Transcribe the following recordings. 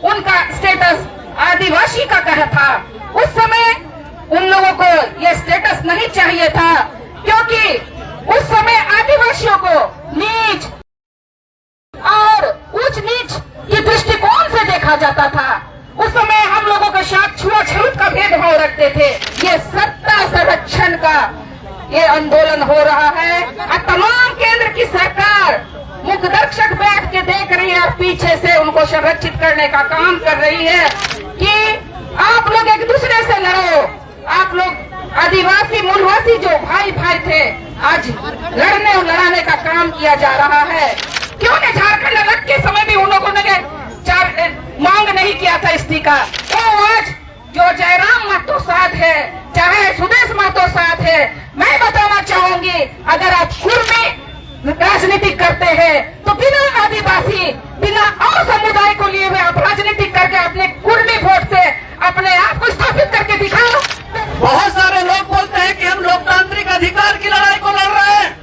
उनका स्टेटस आदिवासी का कहा था, उस समय उन लोगों को ये स्टेटस नहीं चाहिए था, क्योंकि उस समय आदिवासियों को नीच और उच्च नीच की दृष्टिकोण से देखा जाता था। उस समय हम लोगों के साथ छुआछूत का भेदभाव रखते थे। ये सत्ता संरक्षण का ये आंदोलन हो रहा है और तमाम केंद्र की सरकार मुखदर्शक बैठ के देख रही है और पीछे से उनको संरक्षित करने का काम कर रही है कि आप लोग एक दूसरे से लड़ो। आप लोग आदिवासी मूलवासी जो भाई भाई थे, आज लड़ने और लड़ाने का काम किया जा रहा है। क्यों ने झारखंड अलग के समय भी उन लोगों ने मांग नहीं किया था इस्तीफा? वो आज जो जयराम महतो साथ है, चाहे सुदेश महतो साथ है, मैं बताना चाहूंगी, अगर आप कुर्मी राजनीति करते हैं तो बिना आदिवासी, बिना और समुदाय को लिए हुए आप राजनीति करके अपने कुर्मी वोट से अपने आप को स्थापित करके दिखाओ। बहुत सारे लोग बोलते हैं कि हम लोकतांत्रिक अधिकार की लड़ाई को लड़ रहे हैं,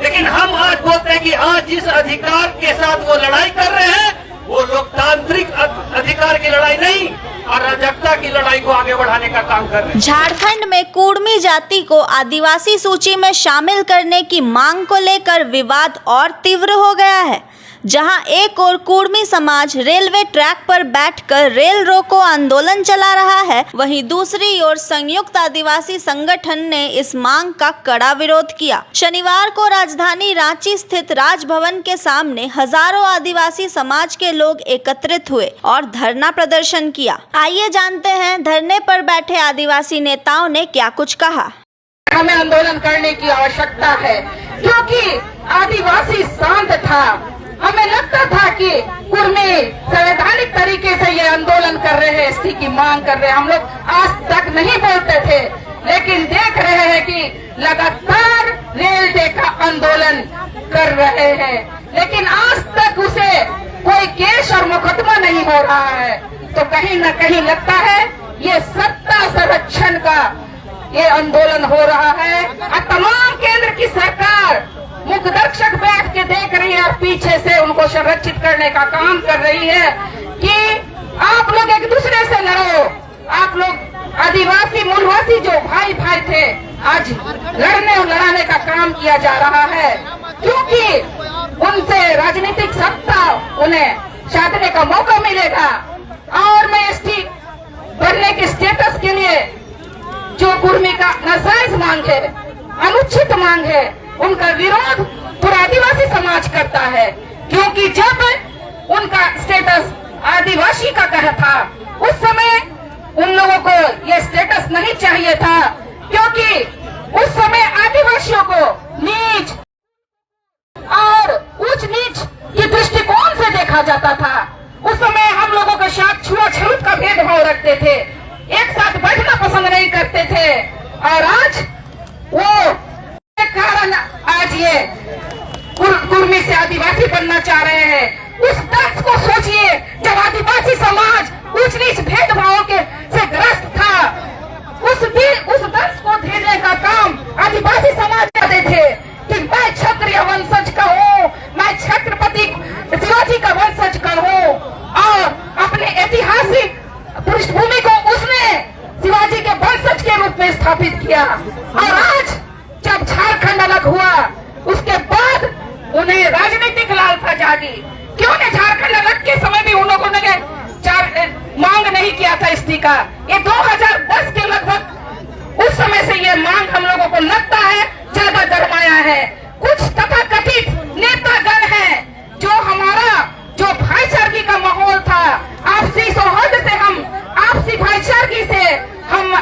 लेकिन हम आज बोलते हैं कि आज जिस अधिकार के साथ वो लड़ाई कर रहे हैं वो लोकतांत्रिक अधिकार की लड़ाई नहीं, अराजकता की लड़ाई को आगे बढ़ाने का काम कर रहे हैं। झारखंड में कुर्मी जाति को आदिवासी सूची में शामिल करने की मांग को लेकर विवाद और तीव्र हो गया है, जहां एक ओर कुर्मी समाज रेलवे ट्रैक पर बैठकर रेल रोको आंदोलन चला रहा है, वहीं दूसरी ओर संयुक्त आदिवासी संगठन ने इस मांग का कड़ा विरोध किया। शनिवार को राजधानी रांची स्थित राजभवन के सामने हजारों आदिवासी समाज के लोग एकत्रित हुए और धरना प्रदर्शन किया। आइए जानते हैं धरने पर बैठे आदिवासी नेताओं ने क्या कुछ कहा। हमें आंदोलन करने की आवश्यकता है क्योंकि आदिवासी शांत था। हमें लगता था कि कुर्मी संवैधानिक तरीके से ये आंदोलन कर रहे हैं, इसकी की मांग कर रहे हैं। हम लोग आज तक नहीं बोलते थे, लेकिन देख रहे हैं कि लगातार रेल डे का आंदोलन कर रहे हैं, लेकिन आज तक उसे कोई केस और मुकदमा नहीं हो रहा है। तो कहीं न कहीं लगता है ये सत्ता संरक्षण का ये आंदोलन हो रहा है और तमाम केंद्र की सरकार मुखदर्शक बैठ के देख रही है और पीछे से उनको संरक्षित करने का काम कर रही है कि आप लोग एक दूसरे से लड़ो। आप लोग आदिवासी मूलवासी जो भाई भाई थे, आज लड़ने और लड़ाने का काम किया जा रहा है, क्योंकि उनसे राजनीतिक सत्ता उन्हें साधने का मौका मिलेगा। और मैं एसटी बनने के स्टेटस के लिए जो कुर्मी का नाजायज मांग है, अनुचित मांग है, उनका विरोध पूरा आदिवासी समाज करता है, क्योंकि जब उनका स्टेटस आदिवासी का कहा था, उस समय उन लोगों को ये स्टेटस नहीं चाहिए था, क्योंकि उस समय आदिवासियों को नीच और उच्च नीच की दृष्टिकोण से देखा जाता था। उस समय हम लोगों के साथ छुआछूत का भेदभाव रखते थे, एक साथ बैठना पसंद नहीं करते थे, और आज वो कारण आज ये कुर्मी से आदिवासी बनना चाह रहे हैं। उस दर्द को सोचिए, जब आदिवासी समाज उच्च नीच भेदभाव के से ग्रस्त था, उस दर्द को झेलने का काम आदिवासी समाज करते थे कि मैं क्षत्रिय वंशज का हूँ, मैं छत्रपति शिवाजी का वंशज का हूँ, और अपने ऐतिहासिक पृष्ठभूमि को उसने शिवाजी के वंशज के रूप में स्थापित किया। और आज जब झारखंड अलग हुआ, उसके बाद उन्हें राजनीतिक लालसा जागी। क्यों ने झारखंड अलग के समय भी उन लोगों ने मांग नहीं किया था इस्तीफा? ये 2010 के लगभग उस समय से ये मांग हम लोगों को लगता है ज्यादा गरमाया है। कुछ तथाकथित नेतागण हैं जो हमारा जो भाईचारगी का माहौल था, आपसी सौहार्द से, हम आपसी भाईचारगी से हम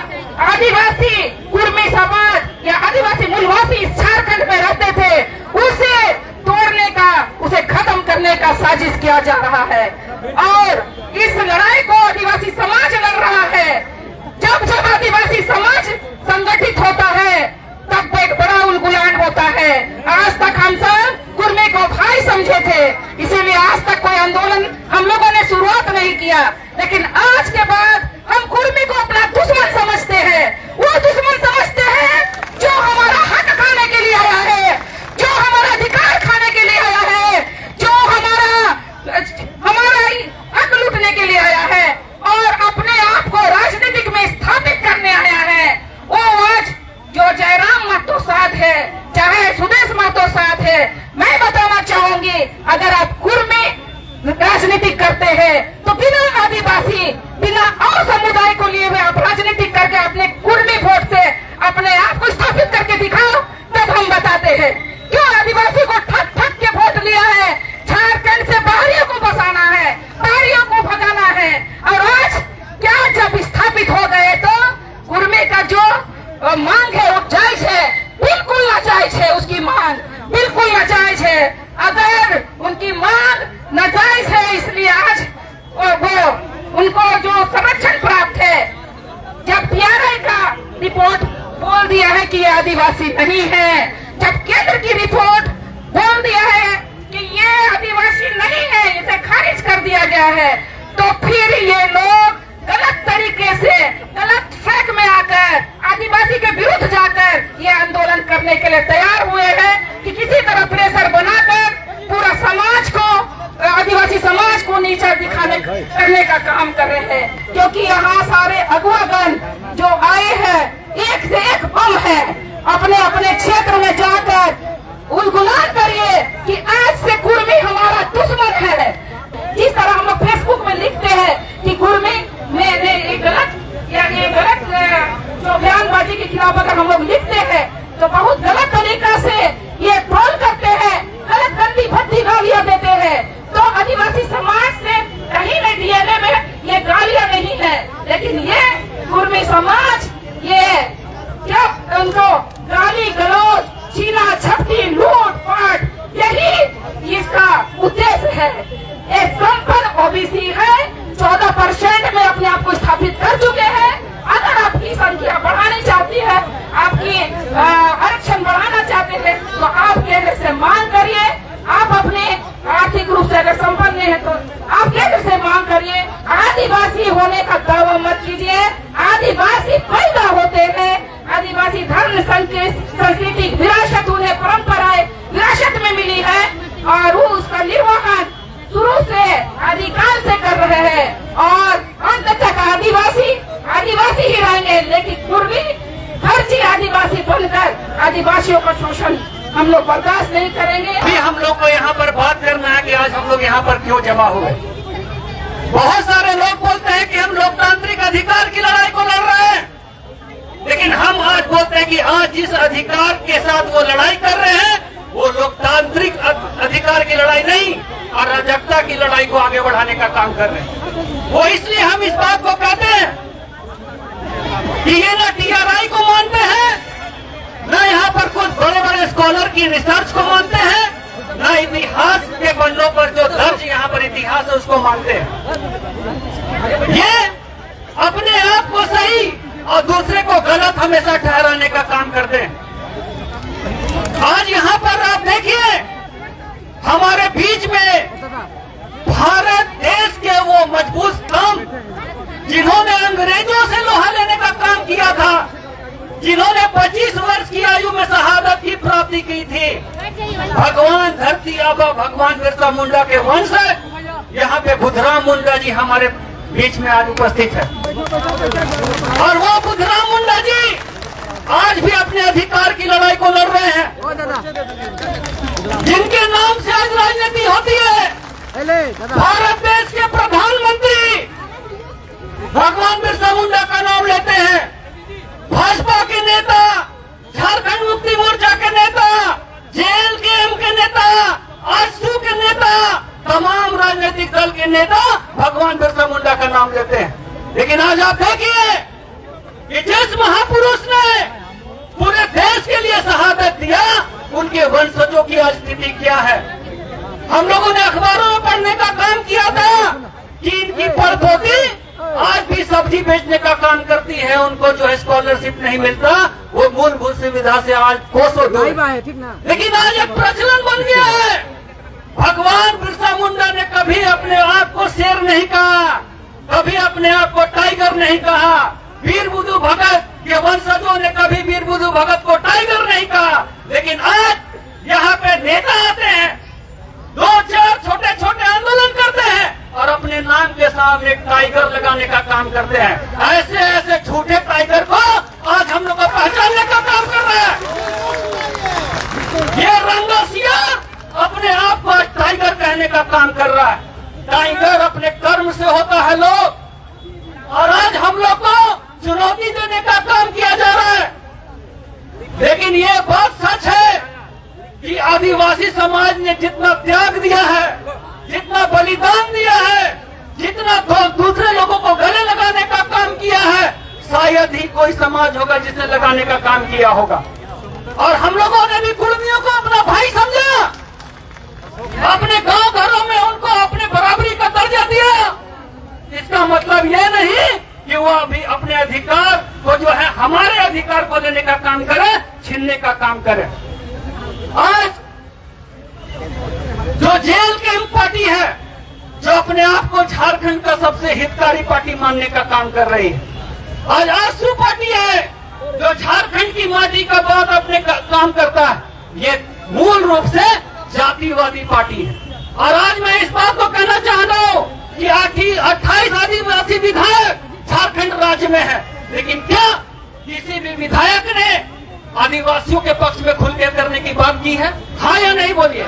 आदिवासी कुर्मी समाज या आदिवासी मूलवासी झारखंड में रहते थे, उसे तोड़ने का, उसे खत्म करने का साजिश किया जा रहा है। और इस लड़ाई को आदिवासी समाज लड़ रहा है। जब जब आदिवासी समाज संगठित होता है, तब एक बड़ा उलगुलान होता है। आज तक हम सब कुर्मी को भाई समझे थे, इसीलिए आज तक कोई आंदोलन हम लोगों ने शुरुआत नहीं किया, लेकिन आज के बाद हम कुर्मी को अपना दुश्मन समझते हैं। वो दुश्मन समझते हैं जो हमारा हक खाने के लिए आया है, जो हमारा अधिकार खाने के लिए आया है, जो हमारा हक लूटने के राजनीति करते हैं, तो बिना आदिवासी, बिना और समुदाय को लिए हुए आप राजनीति करके अपने कुर्मी वोट से अपने आप को स्थापित करके दिखाओ, तब हम बताते हैं। क्यों आदिवासी को ठग ठग के वोट लिया है? झारखंड से बाहरियों को बसाना है, बाहरियों को भगाना है। और आज क्या जब स्थापित हो गए तो कुर्मी का जो मांग है वो जायज है, बिल्कुल नाजायज है। उसकी मांग बिल्कुल नाजायज है। अगर उनकी मांग नाजायज है, इसलिए आज वो उनको जो संरक्षण प्राप्त है, जब पीआरआई का रिपोर्ट बोल दिया है कि ये आदिवासी नहीं है, जब केंद्र की रिपोर्ट बोल दिया है कि ये आदिवासी नहीं है, इसे खारिज कर दिया गया है, तो फिर ये लोग गलत तरीके से, गलत ट्रैक में आकर आदिवासी के विरुद्ध जाकर ये आंदोलन करने के लिए तैयार हुए हैं कि किसी तरह प्रेशर बनाकर पूरा समाज को, आदिवासी समाज को नीचा दिखाने करने का काम कर रहे हैं। क्योंकि यहाँ सारे अगुवागण जो आए हैं, एक से एक बम है। अपने अपने क्षेत्र में जाकर उलगुलान करिए कि आज से कुर्मी हमारा दुश्मन है। जिस तरह हम लोग फेसबुक में लिखते हैं कि कुर्मी में ये गलत या ये गलत जो बयानबाजी के खिलाफ अगर हम लोग लिखते हैं तो बहुत गलत तरीका से ये ट्रोल करते हैं, गलत गंदी भद्दी गालियां देते हैं। तो आदिवासी समाज से कहीं न डीएनए में ये गालियां नहीं है, लेकिन ये कुर्मी समाज ये क्या उनको गाली गलौज, छीना झपटी, लूट पाट, यही इसका उद्देश्य है। एक संपन्न ओबीसी है, 14% में अपने आप को स्थापित कर चुके हैं। अगर आपकी संख्या बढ़ानी चाहती है, आपकी आरक्षण बढ़ाना चाहते हैं, तो आप केंद्र से मांग करिए। आप अपने आर्थिक रूप से अगर संपन्न है तो आप केंद्र से मांग करिए। आदिवासी होने का दावा मत कीजिए। आदिवासी पैदा होते हैं, आदिवासी धर्म संस्कृति विरासत, उन्हें परंपराएं विरासत में मिली है और वो उसका निर्वहन शुरू से आदिकाल से कर रहे हैं और अंत तक आदिवासी ही रहेंगे। लेकिन कुर्मी फर्जी आदिवासी बनकर आदिवासियों का शोषण हम लोग बर्दाश्त नहीं करेंगे। अभी हम लोग को यहाँ पर बात करना है कि आज हम लोग यहाँ पर क्यों जमा हुए। बहुत सारे लोग बोलते हैं कि हम लोकतांत्रिक अधिकार की लड़ाई को लड़ रहे हैं, लेकिन हम आज बोलते हैं कि आज जिस अधिकार के साथ वो लड़ाई कर रहे हैं वो लोकतांत्रिक अधिकार की लड़ाई नहीं, अराजकता की लड़ाई को आगे बढ़ाने का काम कर रहे हैं। वो इसलिए हम इस बात को कहते हैं कि ये ना टीआरआई को मानते हैं, न यहाँ पर कुछ बड़े बड़े स्कॉलर की रिसर्च को मानते हैं, न इतिहास के पन्नों पर जो दर्ज यहाँ पर इतिहास है उसको मानते हैं। ये अपने आप को सही और दूसरे को गलत हमेशा ठहराने का काम करते हैं। आज यहाँ पर आप देखिए हमारे बीच में भारत देश के वो मजबूत स्तंभ जिन्होंने अंग्रेजों से लोहा लेने का काम किया था, जिन्होंने 25 वर्ष की आयु में शहादत की प्राप्ति की थी, भगवान धरती आबा भगवान बिरसा मुंडा के वंश है। यहाँ पे बुधराम मुंडा जी हमारे बीच में आज उपस्थित है और वो बुधराम मुंडा जी आज भी अपने अधिकार की लड़ाई को लड़ रहे हैं, जिनके नाम से आज राजनीति होती है। भारत देश के प्रधानमंत्री भगवान बिरसा मुंडा का नाम लेते हैं, भाजपा के नेता, झारखंड मुक्ति मोर्चा के नेता, जेएलकेएम के नेता, आजसू के नेता, तमाम राजनीतिक दल के नेता भगवान बिरसा मुंडा का नाम लेते हैं। लेकिन आज आप देखिए कि जिस महापुरुष ने पूरे देश के लिए शहादत दिया, उनके वंशजों की आज स्थिति क्या है। हम लोगों ने अखबारों में पढ़ने का काम किया था कि इनकी परपोती आज भी सब्जी बेचने का काम करती है, उनको जो है स्कॉलरशिप नहीं मिलता, वो मूलभूत सुविधा से आज कोसों दूर। लेकिन आज एक प्रचलन बन गया है। भगवान बिरसा मुंडा ने कभी अपने आप को शेर नहीं कहा, कभी अपने आप को टाइगर नहीं कहा। वीर बुद्धू भगत के वंशजों ने कभी वीर बुद्धू भगत को टाइगर नहीं कहा। लेकिन आज यहाँ पे नेता आते हैं, 2-4 छोटे छोटे आंदोलन करते हैं और अपने नाम के सामने टाइगर लगाने का काम करते हैं। ऐसे ऐसे झूठे टाइगर को आज हम लोग को पहचानने का काम कर रहे हैं। ये रंगसिया अपने आप को टाइगर कहने का काम कर रहा है। से होता है लोग, और आज हम लोग को चुनौती देने का काम किया जा रहा है। लेकिन ये बात सच है कि आदिवासी समाज ने जितना त्याग दिया है, जितना बलिदान दिया है, जितना दूसरे लोगों को गले लगाने का काम किया है, शायद ही कोई समाज होगा जिसने लगाने का काम किया होगा। और हम लोगों ने भी कुर्मियों को अपना भाई समझा, अपने गांव घरों में उनको अपने बराबरी का दर्जा दिया। इसका मतलब यह नहीं कि वो अभी अपने अधिकार को जो है हमारे अधिकार को लेने का काम करे, छीनने का काम करे। आज जो जेल कैंप पार्टी है, जो अपने आप को झारखंड का सबसे हितकारी पार्टी मानने का काम कर रही है, आज आसू पार्टी है जो झारखंड की माटी का बात अपने काम करता है, ये मूल रूप से जातिवादी पार्टी है। और आज मैं इस बात को कहना चाह रहा हूँ कि 28 आदिवासी विधायक झारखंड राज्य में है, लेकिन क्या किसी भी विधायक ने आदिवासियों के पक्ष में खुल के करने की बात की है? हाँ या नहीं बोलिए।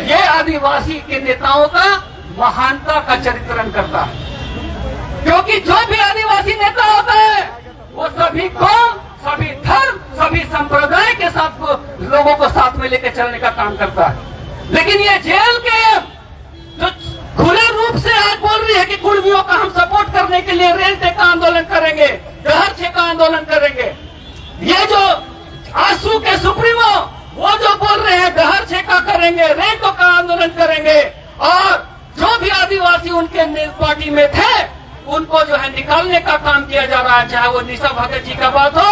ये आदिवासी के नेताओं का महानता का चरित्रण करता है, क्योंकि जो भी आदिवासी नेता होता है वो सभी कौम, सभी धर्म, सभी संप्रदाय के साथ लोगों को साथ में लेकर चलने का काम करता है। लेकिन ये जेल के जो खुले रूप से आज बोल रही है कि कुर्मियों का हम सपोर्ट करने के लिए रेल का आंदोलन करेंगे, डहर छे का आंदोलन करेंगे, ये जो आसू के सुप्रीमो वो जो बोल रहे हैं डहर छे का करेंगे, रेल का आंदोलन करेंगे, और जो भी आदिवासी उनके पार्टी में थे उनको जो है निकालने का काम किया जा रहा है। चाहे वो निशा भगत जी का बात हो,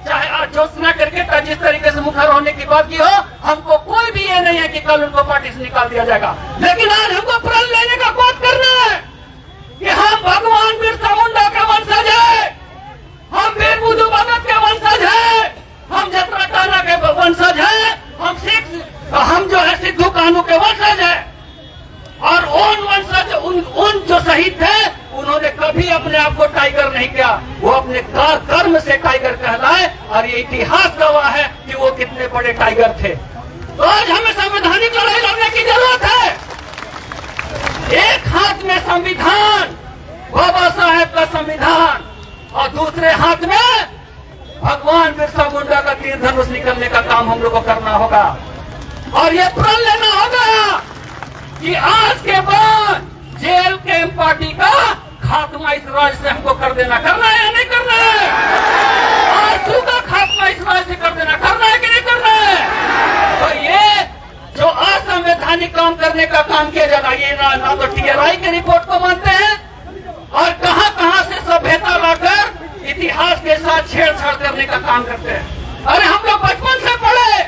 चाहे आज ज्योत्सना करके जिस तरीके से मुखर होने की बात की हो, हमको कोई भी ये नहीं है कि कल उनको पार्टी से निकाल दिया जाएगा। लेकिन आज हमको प्रण लेने का बात करना है कि हम भगवान बिरसा मुंडा के वंशज है, हम वीर बुद्धू भगत के वंशज है, हम जतरा टाना के वंशज है, हम जो है सिद्धू कान्हू के वंशज है। और उन वंशज उन जो शहीद थे उन्होंने कभी अपने आप को टाइगर नहीं किया, वो अपने कर्म से टाइगर कहलाए, और ये इतिहास गवाह है कि वो कितने बड़े टाइगर थे। तो आज हमें संवैधानिक लड़ाई लड़ने की जरूरत है। एक हाथ में संविधान, बाबा साहेब का संविधान, और दूसरे हाथ में भगवान बिरसा मुंडा का तीर धनुष निकलने का काम हम लोग को करना होगा। और ये प्रण लेना होगा कि आज के बाद जेल कैंप पार्टी का खात्मा इस राज्य से हमको कर देना, करना है या नहीं करना है? आसू का खात्मा इस राज्य से कर देना, करना है कि नहीं करना है? तो ये जो असंवैधानिक काम करने का काम किया जा रहा है, ये ना तो TRI की रिपोर्ट को मानते हैं, और कहां से सभ्यता लाकर इतिहास के साथ छेड़छाड़ करने का काम करते हैं। अरे हम लोग बचपन से पढ़े,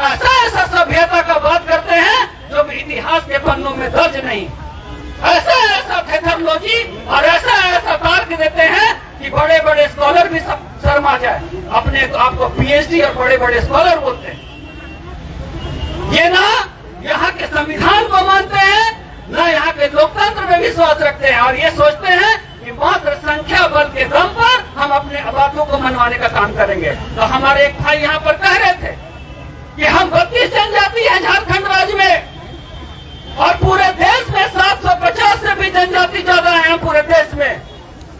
ऐसा सभ्यता का बात करते हैं जो इतिहास के पन्नों में दर्ज नहीं, ऐसा थेथोलॉजी और ऐसा तर्क देते हैं कि बड़े बड़े स्कॉलर भी शर्मा जाए, अपने आपको PhD और बड़े बड़े स्कॉलर बोलते हैं। ये ना यहाँ के संविधान को मानते हैं, ना यहाँ के लोकतंत्र में विश्वास रखते हैं, और ये सोचते हैं कि मात्र संख्या बल के दम पर हम अपने बातों को मनवाने का काम करेंगे। तो हमारे एक भाई यहाँ पर कह रहे थे कि हम 32 जनजाति है झारखंड राज्य में, और पूरे देश में 750 से भी जनजाति ज्यादा है पूरे देश में।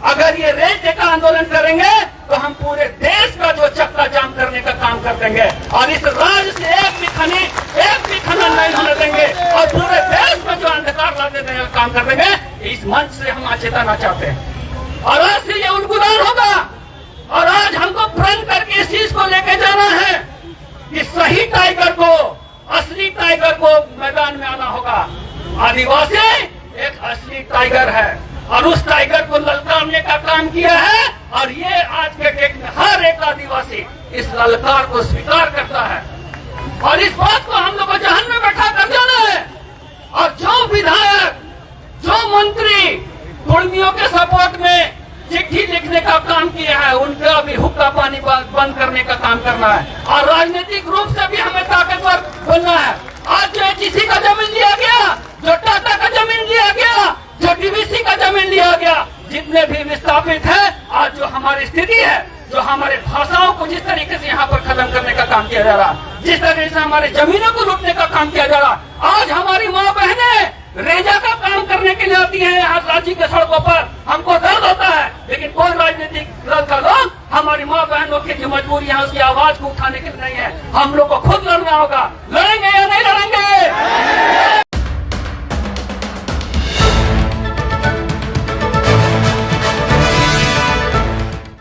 अगर ये रेल का आंदोलन करेंगे तो हम पूरे देश का जो चक्का जाम करने का काम कर देंगे, और इस राज्य से एक भी खनन नहीं होने देंगे, और पूरे देश में जो अंधकार ला देने का काम कर देंगे। इस मंच से हम चेताना चाहते हैं, और आज से ये उद्बोधन होगा। और आज हमको प्रण करके इस चीज को लेके जाना है कि सही टाइगर को, असली टाइगर को मैदान में आना होगा। आदिवासी एक असली टाइगर है, और उस टाइगर को ललकारने का काम किया है, और ये आज के डेट में हर एक आदिवासी इस ललकार को स्वीकार करता है। और इस बात को हम लोग को जहन में बैठा कर जाना है। और जो विधायक, जो मंत्री कुर्मियों के सपोर्ट में चिट्ठी लिखने का काम किया है, उनका भी हुक्का पानी बंद करने का काम करना है, और राजनीतिक रूप से भी हमें ताकतवर बनना है। आज जो HEC का जमीन लिया गया, जो टाटा का जमीन लिया गया, जो DVC का जमीन लिया गया, जितने भी विस्थापित है, आज जो हमारी स्थिति है, जो हमारे भाषाओं को जिस तरीके से यहाँ पर खत्म करने का काम किया जा रहा, जिस तरीके से हमारे जमीनों को लूटने का काम किया जा रहा, आज हमारी माँ बहनें रेजा का काम करने के लिए आती है यहाँ रांची के सड़कों पर। हमको दर्द होता है, लेकिन कोई राजनीतिक दल का लोग हमारी माँ बहनों की जो मजबूरी है उसकी आवाज को उठाने के लिए नहीं है। हम लोग को खुद लड़ना होगा, लड़ेंगे